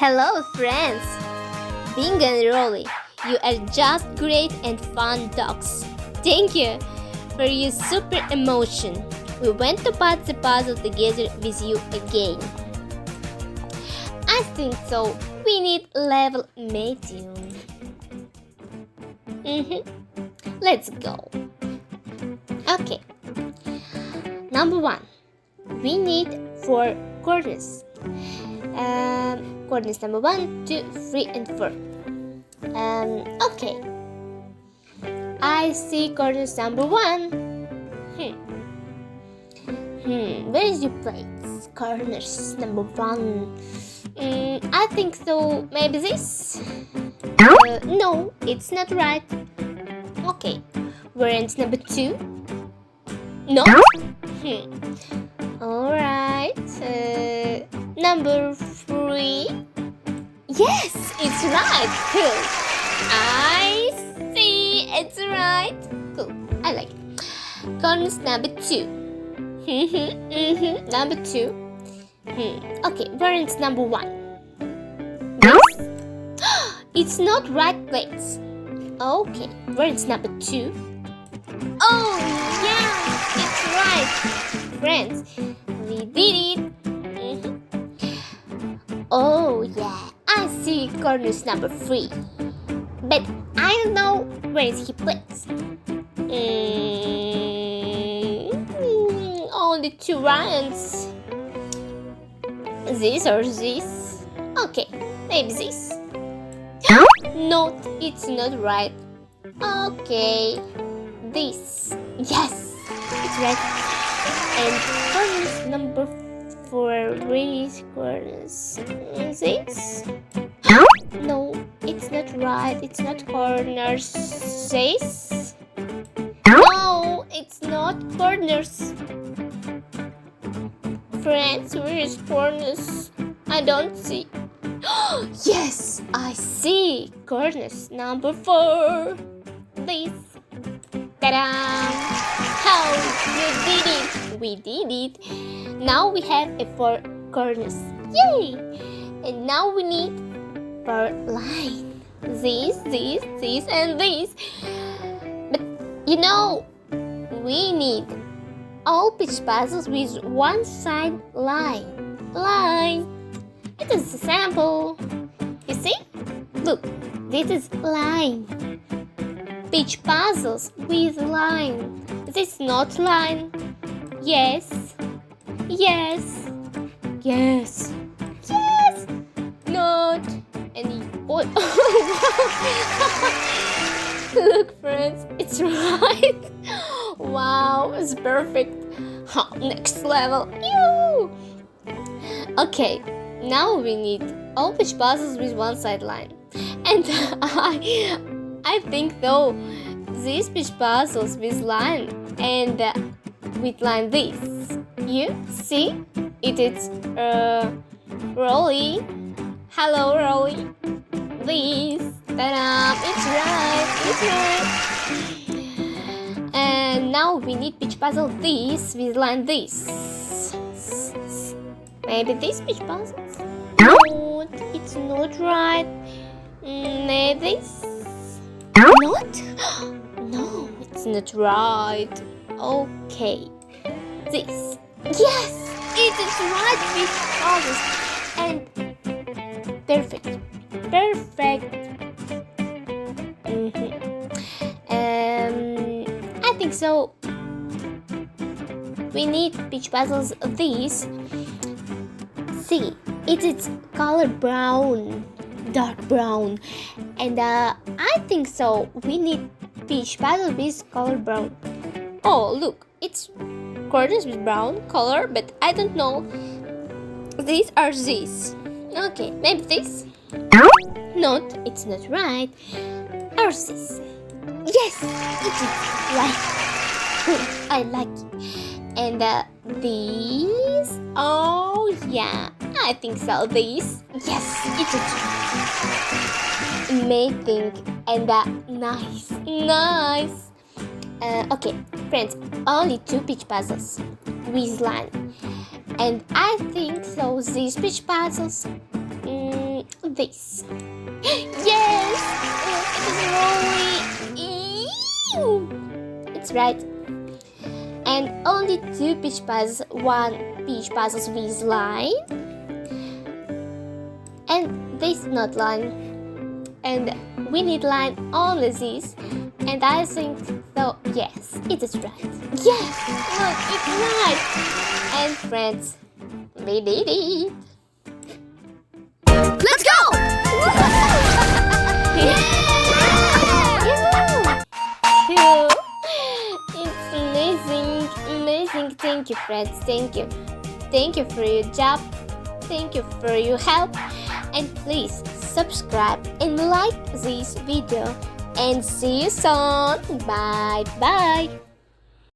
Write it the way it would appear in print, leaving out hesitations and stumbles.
Hello, friends! Bing and Rolly, you are just great and fun dogs. Thank you for your super emotion. We went to patch the puzzle together with you again. I think so. We need level medium. Let's go. Okay. Number 1. We need 4 corners. Corners number 1, 2, 3, and 4. Okay. I see corners number 1. Where is your place? Corners number 1. I think so. Maybe this? No, it's not right. Okay. Where ends number 2? No? Alright. Number 3? Yes, it's right. Cool. I see. It's right. Cool. I like it. Corners number 2. Number 2. Okay, where ends number 1? This? It's not right place. Okay, where ends number 2? Oh, yeah, it's right. Friends, we did it. Oh, yeah, I see corners number 3. But I don't know where is he placed. Only 2 rounds. This or this? Okay, maybe this. No, it's not right. Okay, this. Yes, it's right. And corners number 4. Where is corners? This? No, it's not right. It's not corners. This? No, it's not corners. Friends, where is corners? I don't see. Yes, I see. Corners number 4. This. Ta-da! How you did it? We did it. Now we have 4 corners. Yay! And now we need 4 lines. This, and this. But you know, we need all pitch puzzles with one side line. It is a sample. You see? Look, this is line. Pitch puzzles with line. This is not line. Yes. Not any. Look, friends, it's right. Wow, it's perfect. Next level. Okay, now we need all pitch puzzles with one side line. And I think though, these pitch puzzles with line and with line this. You see? It is Rolly. Hello, Rolly. This. Ta-da! It's right. And now we need pitch puzzle this with line this. Maybe this pitch puzzle? No, it's not right. Maybe this? Not? No, it's not right. Okay. This. Yes, it is right pitch puzzles. And perfect. I think so. We need pitch puzzles these. See, it is color brown, dark brown, and I think so. We need pitch puzzle with color brown. Oh, look, it's corners with brown color, but I don't know. These are these. Okay, maybe this. Not, it's not right. Or this. Yes, it is right. I like it. And these. Oh yeah, I think so. These. Yes, it is amazing and nice. Okay, friends, only 2 pitch puzzles with line. And I think so these pitch puzzles this. Yes! It is rolling. It's right. And only 2 peach puzzles, 1 peach puzzles with line. And this not line. And we need line only this. And I think so, yes, it is right. Yes! Look, it's right! And friends, we did it! Let's go! It's amazing, amazing. Thank you, friends. Thank you. Thank you for your job. Thank you for your help. And please subscribe and like this video. And see you soon. Bye bye.